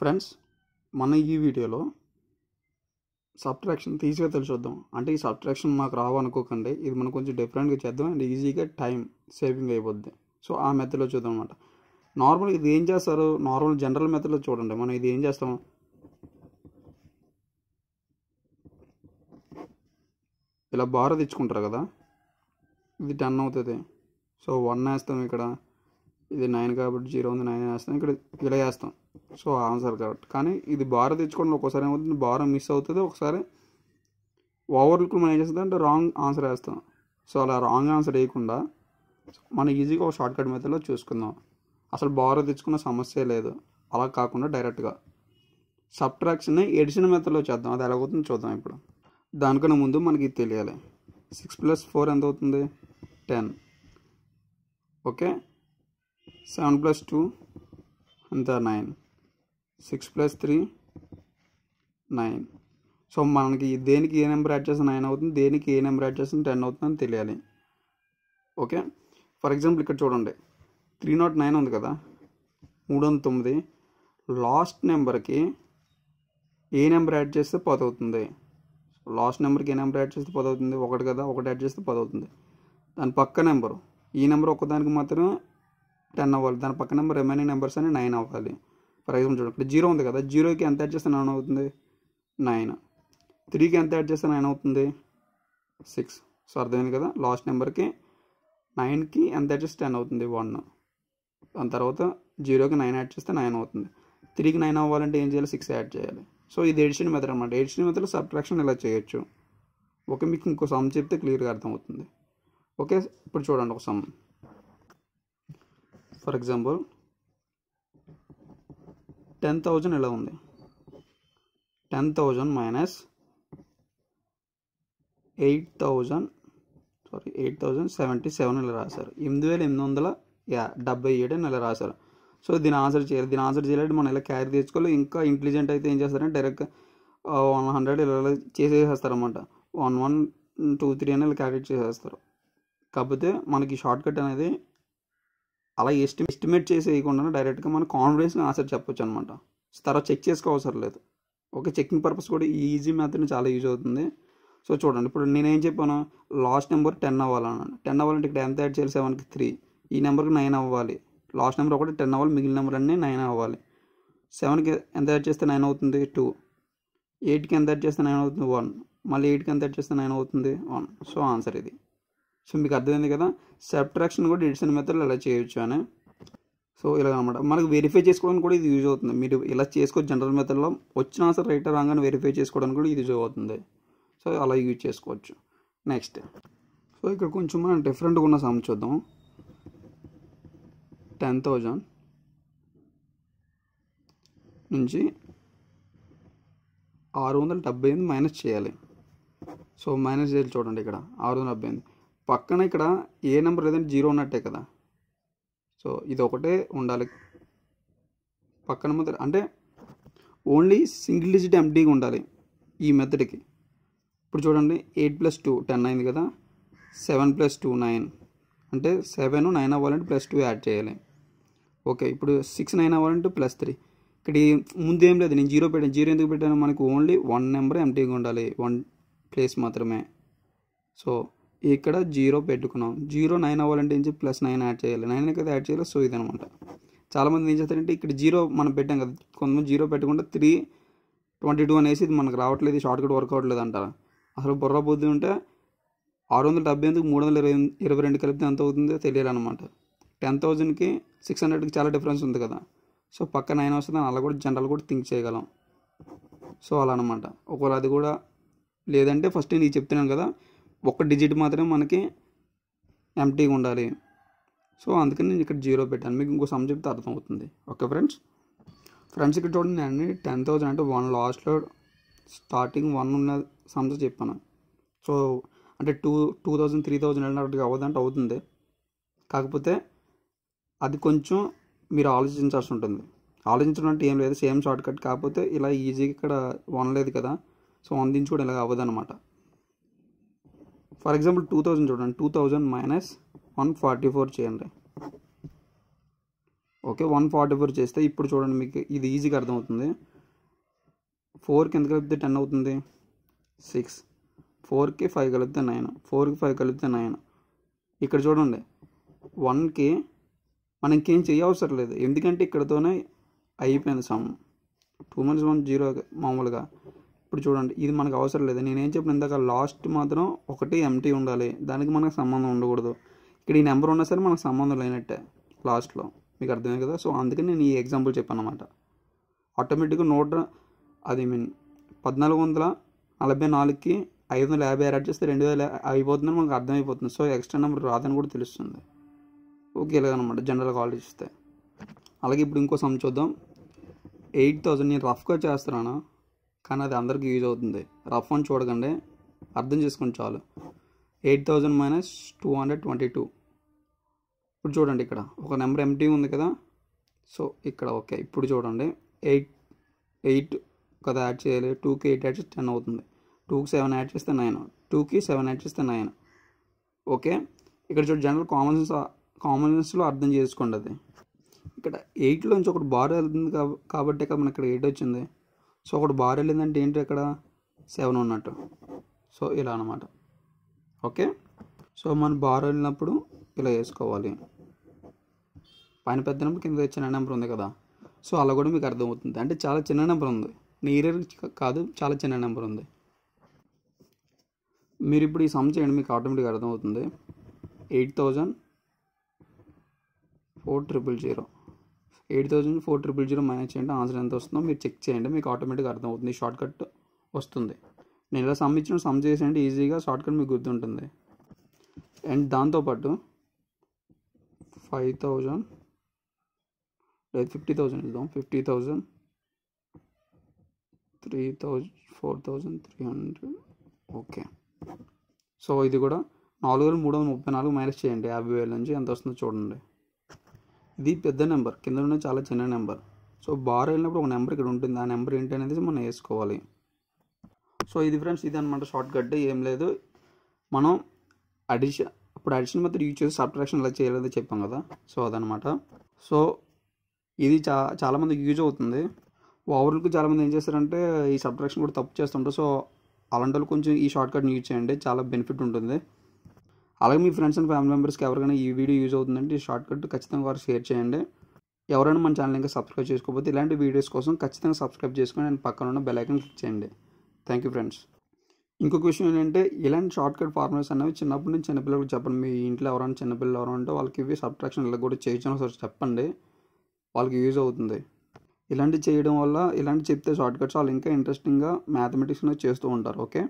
Friends, మన ఈ వీడియోలో సబ్ట్రాక్షన్ ఈజీగా తెలిసొద్దాం. అంటే ఈ సబ్ట్రాక్షన్ మాకు రావు అనుకోకండి, ఇది మనం కొంచెం డిఫరెంట్గా చేద్దాం అండ్ ఈజీగా టైం సేవింగ్ అయిపోద్ది. సో ఆ మెథడ్లో చూద్దాం అనమాట. నార్మల్ ఇది ఏం చేస్తారు, నార్మల్ జనరల్ మెథడ్లో చూడండి. మనం ఇది ఏం చేస్తాం, ఇలా బార్ తెచ్చుకుంటారు కదా, ఇది 10 అవుతుంది. సో 1 వేస్తాం, ఇక్కడ ఇది 9 కాబట్టి 0 ఉంది, 9 వేస్తాం, ఇక్కడ ఇలా వేస్తాం. So answer correct. కానీ ఇది బార్ తెచ్చుకోవడం ఒక్కోసారి ఏమవుతుంది, బార్ మిస్ అవుతుంది, ఒకసారి ఓవర్లుక్ మనం ఏం చేస్తుంది అంటే రాంగ్ ఆన్సర్ వేస్తాం. సో అలా రాంగ్ ఆన్సర్ వేయకుండా మనం ఈజీగా ఒక షార్ట్ కట్ మెథడ్లో చూసుకుందాం. అసలు బార్ తెచ్చుకున్న సమస్య లేదు. అలా కాకుండా డైరెక్ట్గా సబ్ట్రాక్షన్ని ఎడిషన్ మెథడ్లో చేద్దాం. అది ఎలాగవుతుందో చూద్దాం. ఇప్పుడు దానికన్నా ముందు మనకి ఇది తెలియాలి. 6 + 4 ఎంత అవుతుంది, 10. ఓకే, 7 + 2 ఎంత, 9. 6 + 3 9. సో మనకి దేనికి ఏ నెంబర్ యాడ్ చేస్తే 9 అవుతుంది, దేనికి ఏ నెంబర్ యాడ్ చేస్తే 10 అవుతుందని తెలియాలి. ఓకే, ఫర్ ఎగ్జాంపుల్ ఇక్కడ చూడండి, 309 ఉంది కదా, 309. లాస్ట్ నెంబర్కి ఏ నెంబర్ యాడ్ చేస్తే 10 అవుతుంది. లాస్ట్ నెంబర్కి ఏ నెంబర్ యాడ్ చేస్తే 10 అవుతుంది, 1 కదా, 1 యాడ్ చేస్తే 10 అవుతుంది. దాని పక్క నెంబరు, ఈ నెంబర్ ఒక్కదానికి మాత్రమే 10 అవ్వాలి, దాని పక్క నెంబర్ రిమైనింగ్ నెంబర్స్ అని 9 అవ్వాలి. ఫర్ ఎగ్జాంపుల్ చూడండి, ఇక్కడ 0 ఉంది కదా, 0కి ఎంత యాడ్ చేస్తే 9 అవుతుంది, 9. 3కి ఎంత యాడ్ చేస్తే 9 అవుతుంది, 6. సో అర్థమైంది కదా, లాస్ట్ నెంబర్కి 9కి ఎంత యాడ్ చేస్తే 10 అవుతుంది, 1. దాని తర్వాత 0కి 9 యాడ్ చేస్తే 9 అవుతుంది. 3కి 9 అవ్వాలంటే ఏం చేయాలి, 6 యాడ్ చేయాలి. సో ఇది ఎడిషన్ మెథడ్ అనమాట. ఎడిషన్ మెథడ్లో సబ్ట్రాక్షన్ ఇలా చేయొచ్చు. ఓకే, మీకు ఇంకో సమ్ చెప్తే క్లియర్గా అర్థమవుతుంది. ఓకే, ఇప్పుడు చూడండి ఒక సమ్. ఫర్ ఎగ్జాంపుల్ 10,000 ఇలా ఉంది. 10,000 మైనస్ 8,077 ఇలా రాశారు. 8,877 అని ఇలా రాశారు. సో దీని ఆన్సర్ చేయాలి. దీని ఆన్సర్ చేయాలంటే మనం ఇలా క్యారీ తెచ్చుకోవాలి. ఇంకా ఇంటెలిజెంట్ అయితే ఏం చేస్తారంటే డైరెక్ట్ 100 ఇలా చేసేస్తారు అనమాట. 1 1 2 3 అని ఇలా క్యాలిక్యులేట్ చేసేస్తారు. కాకపోతే మనకి షార్ట్ కట్ అనేది అలా ఎస్టిమేట్ చేసి వేయకుండా డైరెక్ట్గా మన కాన్ఫిడెన్స్గా ఆన్సర్ చెప్పొచ్చు అనమాట. తర్వాత చెక్ చేసుకోవసరం లేదు. ఓకే, చెకింగ్ పర్పస్ కూడా ఈ ఈజీ మెథడ్ చాలా యూజ్ అవుతుంది. సో చూడండి, ఇప్పుడు నేనేం చెప్పాను, లాస్ట్ నెంబర్ 10 అవ్వాలన్నాను. 10 అవ్వాలంటే ఇక్కడ ఎంత యాడ్ చేయాలి, 7కి 3. ఈ నెంబర్కి 9 అవ్వాలి. లాస్ట్ నెంబర్ ఒకటి 10 అవ్వాలి, మిగిలిన నెంబర్ అన్నీ 9 అవ్వాలి. 7కి ఎంత యాడ్ చేస్తే 9 అవుతుంది, 2. 8కి ఎంత యాడ్ చేస్తే 9 అవుతుంది, 1. మళ్ళీ 8కి ఎంత యాడ్ చేస్తే 9 అవుతుంది, 1. సో ఆన్సర్ ఇది. సో మీకు అర్థమైంది కదా, సబ్ట్రాక్షన్ కూడా ఎడిషన్ మెథడ్లో ఇలా చేయొచ్చు అని. సో ఇలా అనమాట. మనకు వెరిఫై చేసుకోవడానికి కూడా ఇది యూజ్ అవుతుంది. మీరు ఇలా చేసుకోవచ్చు జనరల్ మెథడ్లో. వచ్చిన ఆన్సర్ రైట్ రాగానే వెరిఫై చేసుకోవడానికి కూడా ఇది యూజ్ అవుతుంది. సో అలా యూజ్ చేసుకోవచ్చు. నెక్స్ట్, సో ఇక్కడ కొంచెం మనం డిఫరెంట్గా ఉన్న సమ్ చూద్దాం. 10,000 నుంచి 678 మైనస్ చేయాలి. సో మైనస్ చేయాలి. చూడండి ఇక్కడ 678 పక్కన ఇక్కడ ఏ నెంబర్ లేదంటే 0 ఉన్నట్టే కదా. సో ఇది ఒకటే ఉండాలి పక్కన మాత్రం, అంటే ఓన్లీ సింగిల్ డిజిట్ ఎంటీగా ఉండాలి ఈ మెథడ్కి. ఇప్పుడు చూడండి, 8 + 2 10 అయింది కదా, 7 + 2 9. అంటే 7 9 అవ్వాలంటే +2 యాడ్ చేయాలి. ఓకే, ఇప్పుడు 6 9 అవ్వాలంటే +3. ఇక్కడ ముందు ఏం లేదు, నేను 0 పెట్టాను. 0 ఎందుకు పెట్టాను, మనకు ఓన్లీ 1 నెంబర్ ఎంటీగా ఉండాలి, 1 ప్లేస్ మాత్రమే. సో ఇక్కడ 0 పెట్టుకున్నాం. 0 9 అవ్వాలంటే ఏం చెప్పి +9 యాడ్ చేయాలి. 9 కదా యాడ్ చేయాలి. సో ఇదనమాట. చాలామంది ఏం చేస్తారంటే ఇక్కడ 0 మనం పెట్టాం కదా, కొంతమంది 0 పెట్టుకుంటే 322 అనేసి ఇది మనకు రావట్లేదు, షార్ట్ కట్ వర్క్ అవ్వట్లేదు అంటారు. అసలు బుర్ర బుద్ధి ఉంటే 670 322 కలిపితే ఎంత అవుతుందో తెలియాలన్నమాట. 10,000కి 600కి చాలా డిఫరెన్స్ ఉంది కదా. సో పక్క 9 వస్తుంది, అలా కూడా జనరల్ కూడా థింక్ చేయగలం. సో అలా అనమాట. ఒకవేళ అది కూడా లేదంటే ఫస్ట్ నేను చెప్తున్నాను కదా, ఒక డిజిట్ మాత్రమే మనకి ఎంటీగా ఉండాలి. సో అందుకని నేను ఇక్కడ 0 పెట్టాను. మీకు ఇంకో సమ్ చెప్తే అర్థమవుతుంది. ఓకే ఫ్రెండ్స్, ఇక్కడ చూడండి, నేను 10,000 అంటే 1 లాస్ట్లో స్టార్టింగ్ 1 ఉన్న సమ్స్ చెప్పాను. సో అంటే 2,000 3,000 వెళ్ళినట్టుగా అవ్వదంటే అవుతుంది. కాకపోతే అది కొంచెం మీరు ఆలోచించాల్సి ఉంటుంది. ఆలోచించడం అంటే ఏం లేదు, సేమ్ షార్ట్ కట్. కాకపోతే ఇలా ఈజీగా ఇక్కడ 1 లేదు కదా, సో 1 దించి కూడా ఇలాగ అవ్వదన్నమాట. ఫర్ ఎగ్జాంపుల్ 2000 చూడండి, 2000 - 144 చేయండి. ఓకే 144 చేస్తే ఇప్పుడు చూడండి మీకు ఇది ఈజీగా అర్థమవుతుంది. 4కి ఎంత కలిపితే 10 అవుతుంది? 6. 4కి 5 కలిపితే 9. 4కి 5 కలిపితే 9. ఇక్కడ చూడండి 1కి మనం ఇంకేం చేయవసరం లేదు, ఎందుకంటే ఇక్కడతోనే అయిపోయింది సమ్. 2 - 1 0 మామూలుగా. ఇప్పుడు చూడండి ఇది మనకు అవసరం లేదు. నేనేం చెప్పిన ఇందాక లాస్ట్ మాత్రం ఒకటి ఎంటీ ఉండాలి, దానికి మనకు సంబంధం ఉండకూడదు. ఇక్కడ ఈ నెంబర్ ఉన్నా సరే మనకు సంబంధం లేనట్టే లాస్ట్లో. మీకు అర్థమే కదా. సో అందుకని నేను ఈ ఎగ్జాంపుల్ చెప్పాను అనమాట. ఆటోమేటిక్గా 1444కి 550 యాడ్ చేస్తే 2000 అయిపోతుందని మనకు అర్థమైపోతుంది. సో ఎక్స్ట్రా నెంబర్ రాదని కూడా తెలుస్తుంది. ఓకే ఇలాగనమాట జనరల్గా ఆలోచిస్తే. అలాగే ఇప్పుడు ఇంకో సమ్ చూద్దాం. 8000 నేను రఫ్గా చేస్తున్నాను, కానీ అది అందరికీ యూజ్ అవుతుంది. రఫ్ అని చూడకండి, అర్థం చేసుకోండి చాలు. 8000 - 222. ఇప్పుడు చూడండి ఇక్కడ ఒక నెంబర్ ఎంటీ ఉంది కదా. సో ఇక్కడ ఓకే ఇప్పుడు చూడండి 8 కదా యాడ్ చేయాలి. 2కి 8 యాడ్ చేస్తే 10 అవుతుంది. 2కి 7 యాడ్ చేస్తే 9. 2కి 7 యాడ్ చేస్తే 9. ఓకే ఇక్కడ చూడండి జనరల్ కామన్ సెన్స్లో అర్థం చేసుకోండి. అది ఇక్కడ 8లోంచి ఒకటి బార్ వెళ్తుంది కాబట్టి ఇక్కడ మనకి ఇక్కడ 8 వచ్చింది. సో ఒకటి బార్ వెళ్ళిందంటే ఏంటి, ఇక్కడ 7 ఉన్నట్టు. సో ఇలా అనమాట. ఓకే సో మన బార్ వెళ్ళినప్పుడు ఇలా వేసుకోవాలి. పైన పెద్ద నెంబర్ కింద చిన్న నెంబర్ ఉంది కదా. సో అలా కూడా మీకు అర్థమవుతుంది. అంటే చాలా చిన్న నెంబర్ ఉంది, నియర్ కాదు, చాలా చిన్న నెంబర్ ఉంది. మీరు ఇప్పుడు ఈ సమ్ చేయండి, మీకు ఆటోమేటిక్గా అర్థమవుతుంది. 8000 మైనస్ చేయండి, ఆన్సర్ ఎంత వస్తుందో మీరు చెక్ చేయండి, మీకు ఆటోమేటిక్గా అర్థమవుతుంది. షార్ట్ కట్ వస్తుంది. నేను ఇలా సమ్ ఇచ్చిన సమ్ చేసేయండి, ఈజీగా షార్ట్ కట్ మీకు గుర్తుంటుంది. అండ్ దాంతోపాటు 5000 లేదా 50,000 ఇద్దాం. 50,000 3,000 4,300. ఓకే సో ఇది కూడా 4334 మైనస్ చేయండి 50,000 నుంచి ఎంత వస్తుందో చూడండి. ఇది పెద్ద నెంబర్, కింద ఉన్న చాలా చిన్న నెంబర్. సో బార్ వెళ్ళినప్పుడు ఒక నెంబర్ ఇక్కడ ఉంటుంది, ఆ నెంబర్ ఏంటి అనేది మనం వేసుకోవాలి. సో ఇది ఫ్రెండ్స్, ఇది అనమాట షార్ట్ కట్. ఏం లేదు, మనం అడిషన్ మెథడ్ యూజ్ చేసి సబ్ట్రాక్షన్ ఎలా చేయాలని చెప్పాం కదా. సో అదనమాట. సో ఇది చాలామందికి యూజ్ అవుతుంది. ఓవరాల్కి చాలామంది ఏం చేస్తారంటే ఈ సబ్ట్రాక్షన్ కూడా తప్పు చేస్తుంటారు. సో అలాంటి వాళ్ళు కొంచెం ఈ షార్ట్ కట్ని యూజ్ చేయండి, చాలా బెనిఫిట్ ఉంటుంది. అలాగే మీ ఫ్రెండ్స్ అండ్ ఫ్యామిలీ మెంబర్స్కి ఎవరికైనా ఈ వీడియో యూజ్ అవుతుందంటే ఈ షార్ట్ కట్ ఖచ్చితంగా వారు షేర్ చేయండి. ఎవరైనా మన ఛానల్ ఇంకా సబ్స్క్రైబ్ చేసుకోకపోతే ఇలాంటి వీడియోస్ కోసం ఖచ్చితంగా సబ్స్క్రైబ్ చేసుకొని అండ్ పక్కన ఉన్న బెల్ ఐకాన్ క్లిక్ చేయండి. Thank you friends. ఇంకొక విషయం ఏంటంటే ఇలాంటి షార్ట్ కట్ ఫార్ములాస్ అనేవి చిన్నప్పటి నుంచి చిన్నపిల్లలకు చెప్పండి. మీ ఇంట్లో ఎవరైనా చిన్నపిల్లలు ఎవరైనా ఉంటే వాళ్ళకి ఇవి సబ్ట్రాక్షన్ ఇలా కూడా చేయొచ్చు ఒకసారి చెప్పండి, వాళ్ళకి యూజ్ అవుతుంది. ఇలాంటివి చేయడం వల్ల, ఇలాంటి చెప్తే షార్ట్ కట్స్ వాళ్ళు ఇంకా ఇంట్రెస్టింగ్గా మ్యాథమెటిక్స్ చేస్తూ ఉంటారు. ఓకే.